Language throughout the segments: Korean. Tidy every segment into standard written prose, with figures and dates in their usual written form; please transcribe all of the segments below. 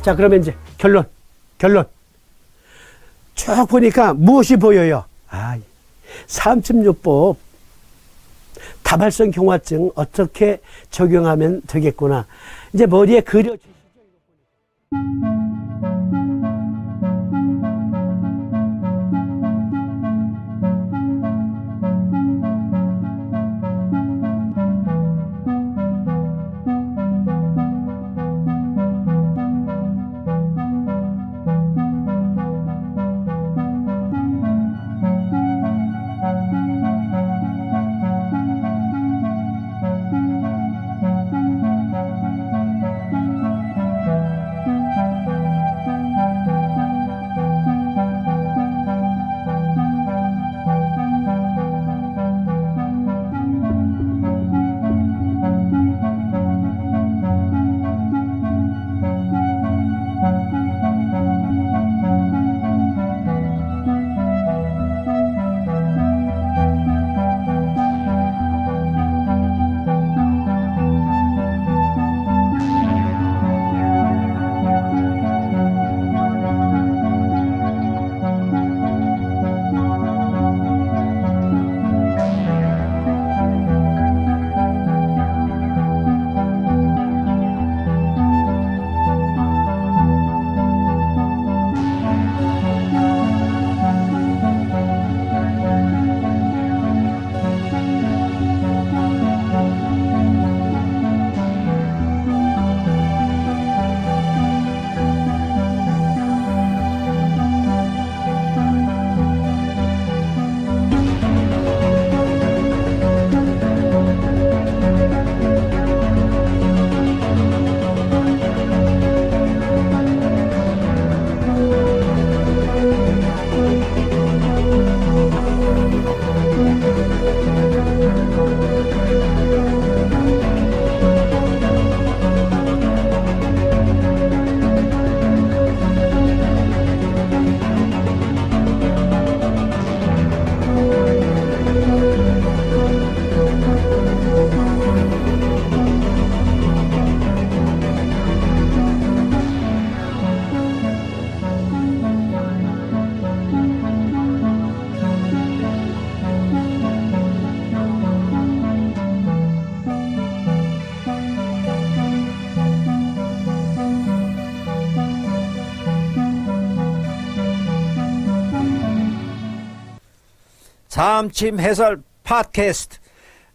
자, 그러면 이제 결론. 쭉 보니까 무엇이 보여요? 삼침요법 다발성 경화증 어떻게 적용하면 되겠구나. 이제 머리에 그려지시죠? 삼침 해설 팟캐스트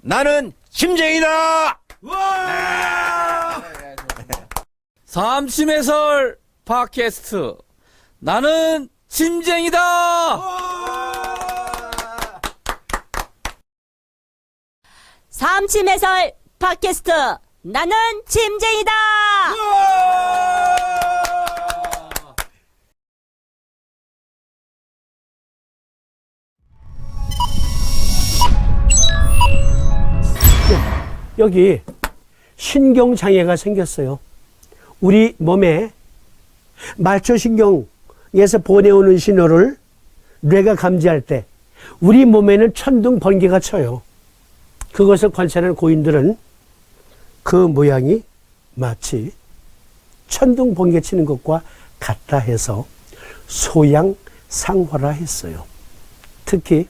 나는 심재이다. 삼침 해설 팟캐스트 나는 심쟁이다. 삼침 해설 팟캐스트 나는 짐쟁이다. 여기 신경장애가 생겼어요. 우리 몸에 말초신경에서 보내오는 신호를 뇌가 감지할 때 우리 몸에는 천둥 번개가 쳐요. 그것을 관찰하는 고인들은 그 모양이 마치 천둥 번개 치는 것과 같다 해서 소양상화라 했어요. 특히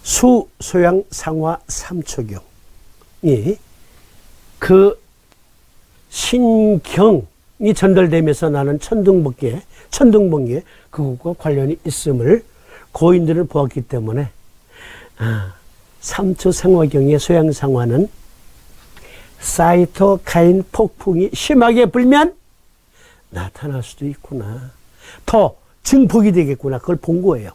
수소양상화 삼초경이 그 신경이 전달되면서 나는 천둥번개 그것과 관련이 있음을 고인들은 보았기 때문에 삼초상화경의 소양상화는 사이토카인 폭풍이 심하게 불면 나타날 수도 있구나. 더 증폭이 되겠구나. 그걸 본 거예요.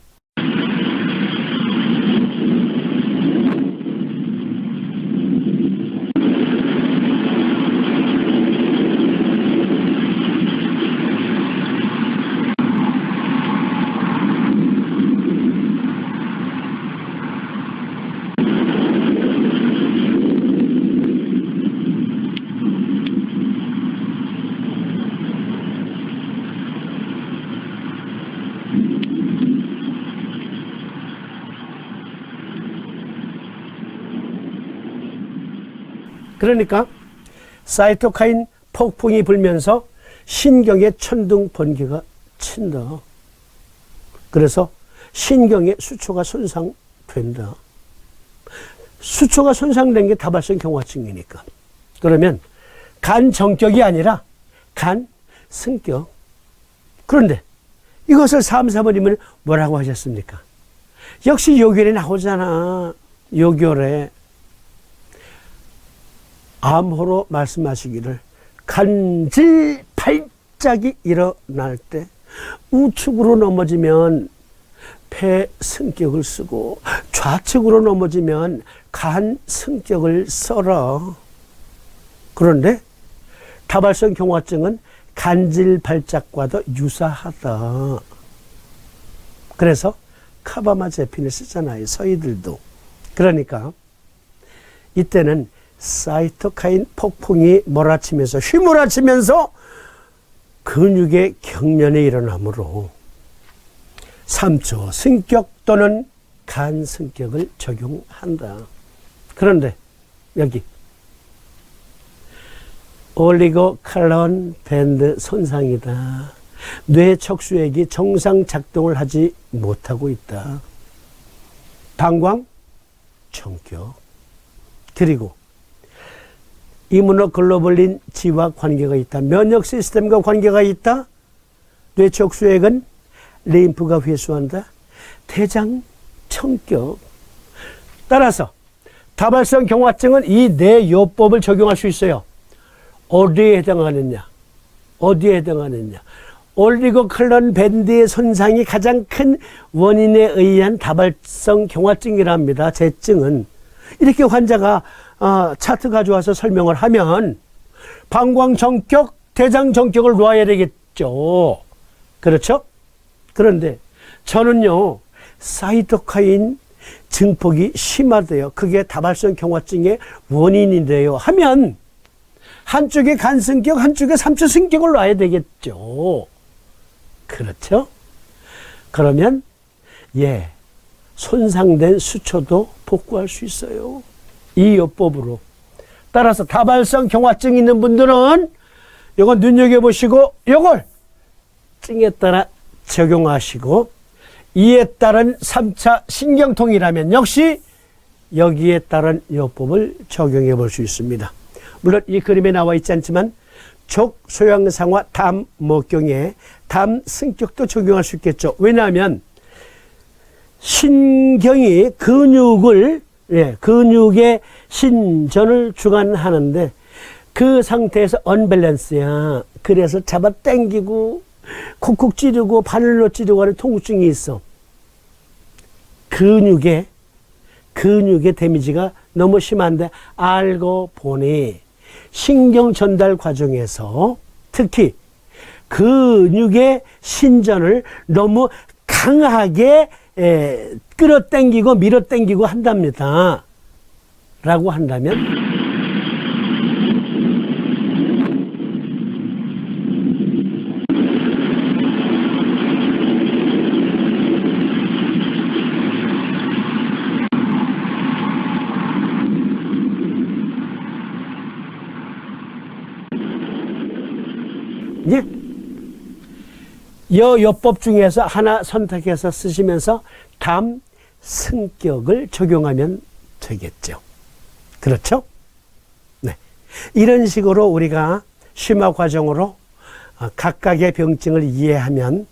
그러니까 사이토카인 폭풍이 불면서 신경에 천둥 번개가 친다. 그래서 신경의 수초가 손상된다. 수초가 손상된 게 다발성 경화증이니까. 그러면 간 정격이 아니라 간 승격. 그런데 이것을 사모님은 뭐라고 하셨습니까? 역시 요결에 나오잖아. 요결에 암호로 말씀하시기를 간질 발작이 일어날 때 우측으로 넘어지면 폐 승격을 쓰고 좌측으로 넘어지면 간 승격을 써라. 그런데 다발성 경화증은 간질 발작과도 유사하다. 그래서 카바마제핀을 쓰잖아요. 서희들도. 그러니까 이때는 사이토카인 폭풍이 몰아치면서 휘몰아치면서 근육의 경련이 일어나므로 3초 승격 또는 간 승격을 적용한다. 그런데 여기 올리고칼론 밴드 손상이다. 뇌 척수액이 정상 작동을 하지 못하고 있다. 방광 정격. 그리고 이무노글로불린 G와 관계가 있다. 면역 시스템과 관계가 있다. 뇌 척수액은 림프가 회수한다. 대장 청격. 따라서 다발성 경화증은 이 네 요법을 적용할 수 있어요. 어디에 해당하느냐? 어디에 해당하느냐? 올리고칼론 밴드의 손상이 가장 큰 원인에 의한 다발성 경화증이랍니다. 제증은. 이렇게 환자가 차트 가져와서 설명을 하면 방광정격, 대장정격을 놓아야 되겠죠. 그렇죠? 그런데 저는요, 사이토카인 증폭이 심하대요. 그게 다발성 경화증의 원인인데요. 하면 한쪽에 간승격, 한쪽에 삼초승격을 놔야 되겠죠. 그렇죠? 그러면 손상된 수초도 복구할 수 있어요. 이 요법으로. 따라서 다발성 경화증 있는 분들은 이거 눈여겨보시고 이걸 증에 따라 적용하시고, 이에 따른 3차 신경통이라면 역시 여기에 따른 요법을 적용해 볼 수 있습니다. 물론 이 그림에 나와 있지 않지만 족 소양상화 담 목경에 담 승격도 적용할 수 있겠죠. 왜냐하면 신경이 근육의 신전을 주관하는데 그 상태에서 언밸런스야. 그래서 잡아 당기고 콕콕 찌르고 바늘로 찌르고 하는 통증이 있어. 근육의 데미지가 너무 심한데 알고 보니 신경 전달 과정에서 특히 근육의 신전을 너무 강하게 끌어당기고 밀어당기고 한답니다. 라고 한다면 이 요법 중에서 하나 선택해서 쓰시면서 담 승격을 적용하면 되겠죠. 그렇죠? 네. 이런 식으로 우리가 심화 과정으로 각각의 병증을 이해하면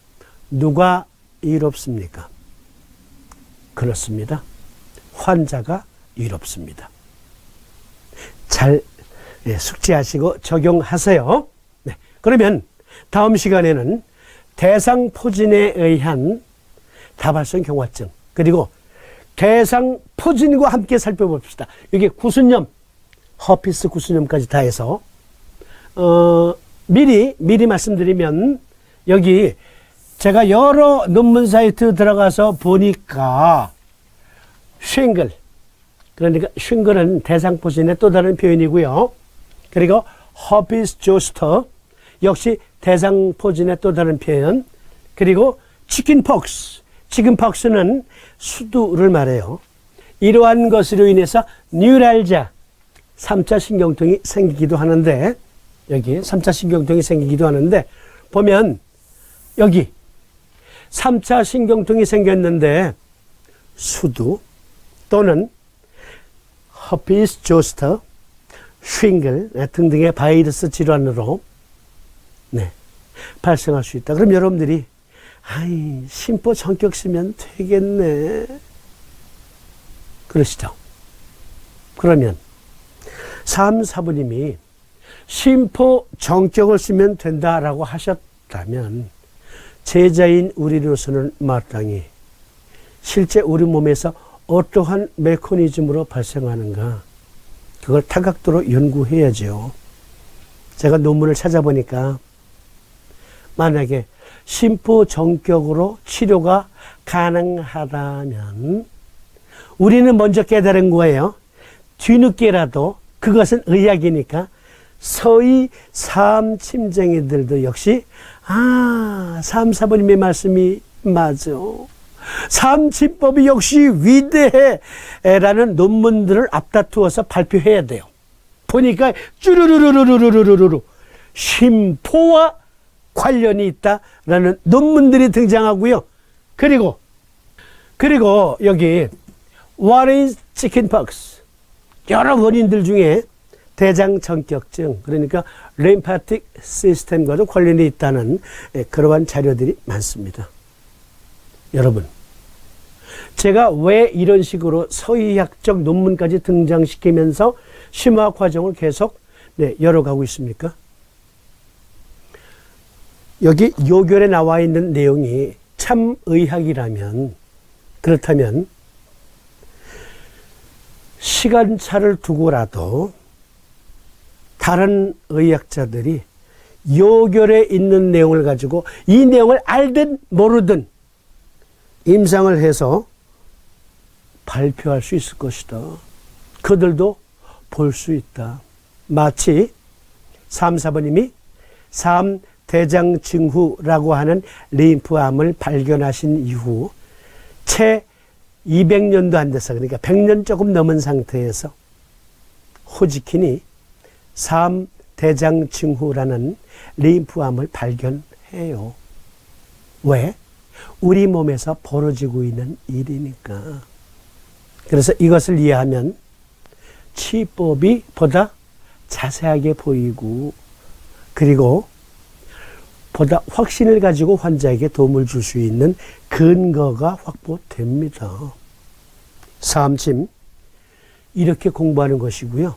누가 이롭습니까? 그렇습니다. 환자가 이롭습니다. 잘 숙지하시고 적용하세요. 네. 그러면 다음 시간에는 대상포진에 의한 다발성 경화증, 그리고 대상포진과 함께 살펴봅시다. 이게 구순염, 허피스 구순염까지 다 해서 미리 말씀드리면, 여기 제가 여러 논문 사이트 들어가서 보니까 쉔글, 그러니까 쉔글은 대상포진의 또 다른 표현이고요. 그리고 허피스 조스터 역시 대상포진의 또 다른 표현. 그리고 치킨폭스는 수두를 말해요. 이러한 것으로 인해서 뉴랄자, 3차 신경통이 생기기도 하는데, 여기 3차 신경통이 생기기도 하는데 보면 여기 3차 신경통이 생겼는데 수두 또는 허피스 조스터, 쉰글 등등의 바이러스 질환으로 발생할 수 있다. 그럼 여러분들이 심포 정격 쓰면 되겠네 그러시죠. 그러면 3사부님이 심포 정격을 쓰면 된다라고 하셨다면 제자인 우리로서는 마땅히 실제 우리 몸에서 어떠한 메커니즘으로 발생하는가 그걸 타각도로 연구해야죠. 제가 논문을 찾아보니까 만약에 심포 정격으로 치료가 가능하다면 우리는 먼저 깨달은 거예요. 뒤늦게라도 그것은 의학이니까 서희 삼침쟁이들도 역시 3사부님의 말씀이 맞아. 삼침법이 역시 위대해라는 논문들을 앞다투어서 발표해야 돼요. 보니까 쭈루루루루루루루루 심포와 관련이 있다라는 논문들이 등장하고요. 그리고 여기 What is chickenpox? 여러 원인들 중에 대장정격증 그러니까 림파틱 시스템과도 관련이 있다는 그러한 자료들이 많습니다. 여러분, 제가 왜 이런 식으로 서의학적 논문까지 등장시키면서 심화 과정을 계속 열어가고 있습니까? 여기 요결에 나와 있는 내용이 참 의학이라면 그렇다면 시간차를 두고라도 다른 의학자들이 요결에 있는 내용을 가지고 이 내용을 알든 모르든 임상을 해서 발표할 수 있을 것이다. 그들도 볼 수 있다. 마치 3사부님이 대장증후라고 하는 림프암을 발견하신 이후 채 200년도 안 돼서 그러니까 100년 조금 넘은 상태에서 호지킨이 대장증후라는 림프암을 발견해요. 왜? 우리 몸에서 벌어지고 있는 일이니까. 그래서 이것을 이해하면 치법이 보다 자세하게 보이고 그리고 보다 확신을 가지고 환자에게 도움을 줄 수 있는 근거가 확보됩니다. 삼침 이렇게 공부하는 것이고요.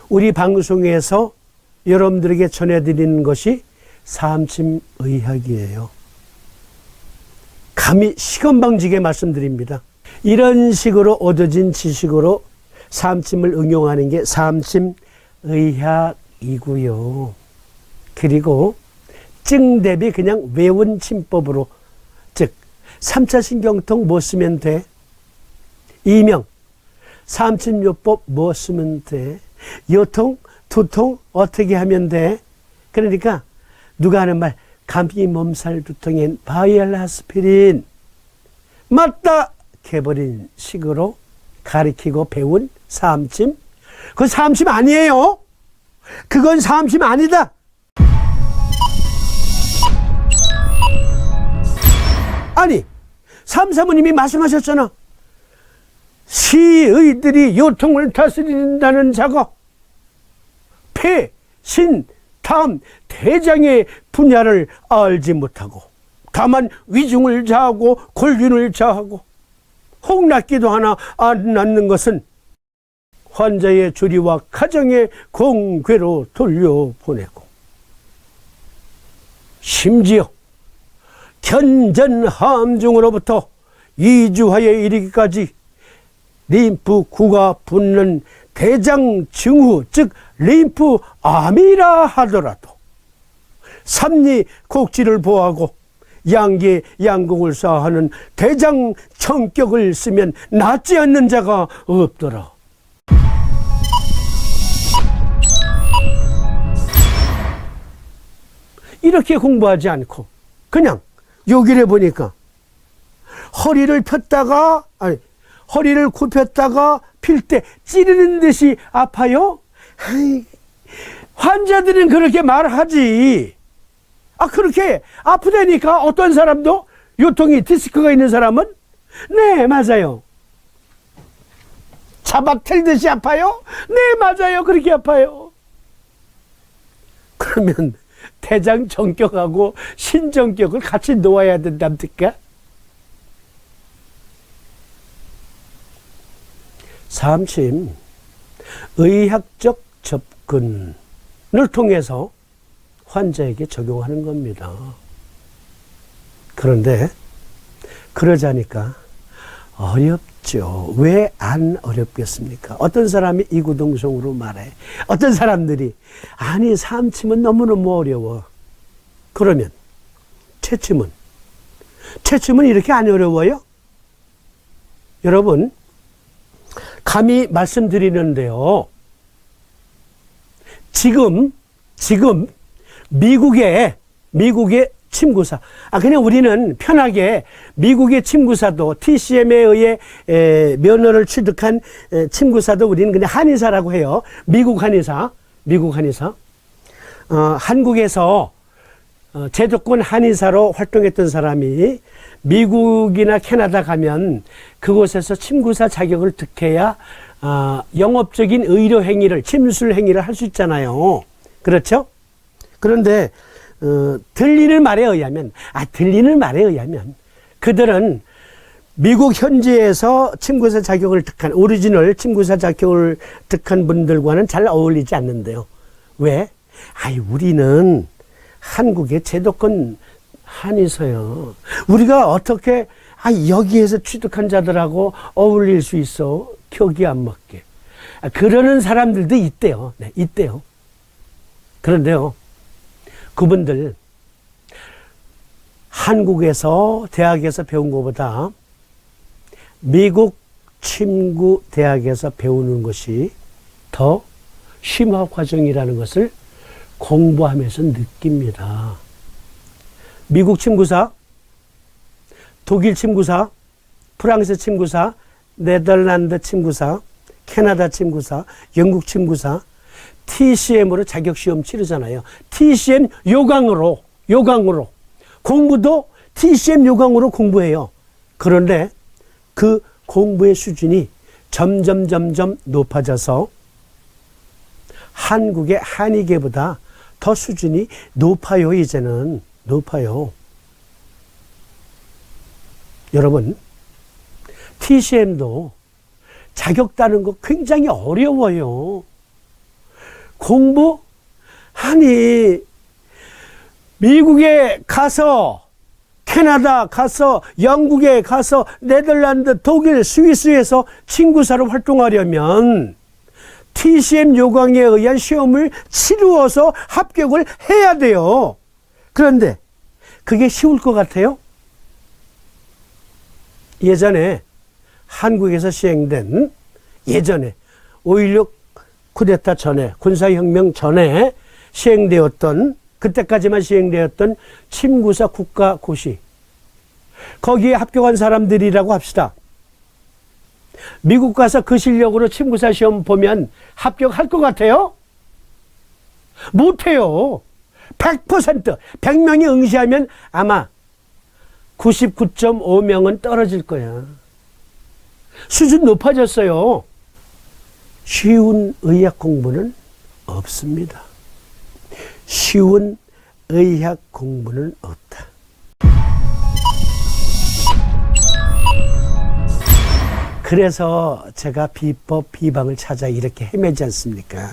우리 방송에서 여러분들에게 전해드리는 것이 삼침의학이에요. 감히 시건방지게 말씀드립니다. 이런 식으로 얻어진 지식으로 삼침을 응용하는 게 삼침의학이고요. 그리고 증 대비 그냥 외운 침법으로 즉 3차 신경통 뭐 쓰면 돼? 이명 삼침요법 뭐 쓰면 돼? 요통, 두통 어떻게 하면 돼? 그러니까 누가 하는 말 감기 몸살 두통엔 바이알 아스피린 맞다 개버린 식으로 가리키고 배운 삼침 그건 삼침 아니에요. 그건 삼침 아니다. 아니 삼사부님이 말씀하셨잖아. 시의들이 요통을 다스린다는 자가 폐, 신, 담, 대장의 분야를 알지 못하고 다만 위중을 자하고 골균을 자하고 혹낫기도 하나 안 낫는 것은 환자의 주리와 가정의 공괴로 돌려보내고 심지어 견전함중으로부터 이주하에 이르기까지 림프구가 붓는 대장증후 즉 림프암이라 하더라도 삼리곡지를 보호하고 양계 양궁을 쌓아하는 대장청격을 쓰면 낫지 않는 자가 없더라. 이렇게 공부하지 않고 그냥 요길에 보니까 허리를 폈다가 허리를 굽혔다가 필 때 찌르는 듯이 아파요. 환자들은 그렇게 말하지. 그렇게 아프다니까. 어떤 사람도 요통이 디스크가 있는 사람은 네, 맞아요. 잡아틀듯이 아파요? 네, 맞아요. 그렇게 아파요. 그러면 대장정격하고 신정격을 같이 놓아야 된답니까? 삼침 의학적 접근을 통해서 환자에게 적용하는 겁니다. 그런데 그러자니까 어렵죠. 왜 안 어렵겠습니까? 어떤 사람이 이구동성으로 말해. 어떤 사람들이 아니 삼침은 너무너무 어려워. 그러면 채침은 이렇게 안 어려워요? 여러분 감히 말씀드리는데요. 지금 미국의 침구사. 그냥 우리는 편하게 미국의 침구사도 TCM에 의해 면허를 취득한 침구사도 우리는 그냥 한의사라고 해요. 미국 한의사. 한국에서 제도권 한의사로 활동했던 사람이 미국이나 캐나다 가면 그곳에서 침구사 자격을 득해야 영업적인 의료 행위를, 침술 행위를 할 수 있잖아요. 그렇죠? 그런데 들리는 말에 의하면 그들은 미국 현지에서 침구사 자격을 득한 오리지널 침구사 자격을 득한 분들과는 잘 어울리지 않는데요. 왜? 우리는 한국의 제도권 한의사요. 우리가 어떻게 여기에서 취득한 자들하고 어울릴 수 있어? 격이 안 맞게. 그러는 사람들도 있대요. 네, 있대요. 그런데요, 그분들 한국에서 대학에서 배운 것보다 미국 침구 대학에서 배우는 것이 더 심화 과정이라는 것을 공부하면서 느낍니다. 미국 침구사, 독일 침구사, 프랑스 침구사, 네덜란드 침구사, 캐나다 침구사, 영국 침구사, TCM으로 자격시험 치르잖아요. TCM 요강으로 공부도 TCM 요강으로 공부해요. 그런데 그 공부의 수준이 점점 높아져서 한국의 한의계보다 더 수준이 높아요. 이제는 높아요. 여러분, TCM도 자격 따는 거 굉장히 어려워요. 공부하니 미국에 가서, 캐나다 가서, 영국에 가서, 네덜란드, 독일, 스위스에서 침구사로 활동하려면 TCM 요강에 의한 시험을 치루어서 합격을 해야 돼요. 그런데 그게 쉬울 것 같아요? 예전에 한국에서 시행된, 예전에 5.16 쿠데타 전에, 군사혁명 전에 시행되었던, 그때까지만 시행되었던 침구사 국가고시, 거기에 합격한 사람들이라고 합시다. 미국 가서 그 실력으로 침구사 시험 보면 합격할 것 같아요? 못해요. 100%, 100명이 응시하면 아마 99.5명은 떨어질 거야. 수준 높아졌어요. 쉬운 의학 공부는 없습니다. 쉬운 의학 공부는 없다. 그래서 제가 비법 비방을 찾아 이렇게 헤매지 않습니까?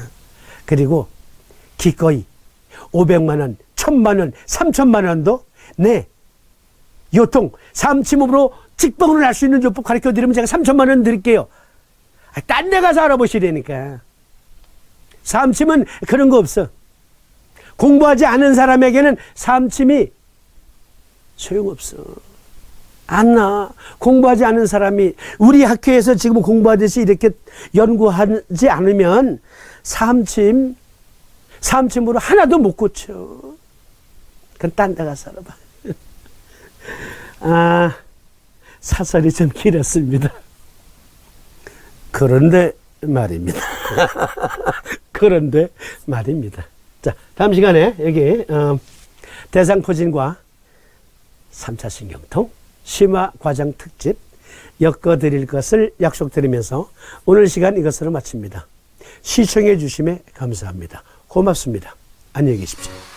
그리고 기꺼이 500만 원, 1000만 원, 3000만 원도 요통, 삼침업으로 직방으로 할 수 있는 요법 가르쳐 드리면 제가 3000만 원 드릴게요. 딴 데 가서 알아보시라니까. 삼침은 그런 거 없어. 공부하지 않은 사람에게는 삼침이 소용없어. 안 나. 공부하지 않은 사람이 우리 학교에서 지금 공부하듯이 이렇게 연구하지 않으면 삼침으로 하나도 못 고쳐. 그건 딴 데 가서 알아봐. 사설이 좀 길었습니다. 그런데 말입니다. 자, 다음 시간에 여기 대상포진과 3차 신경통 심화 과정 특집 엮어드릴 것을 약속드리면서 오늘 시간 이것으로 마칩니다. 시청해 주심에 감사합니다. 고맙습니다. 안녕히 계십시오.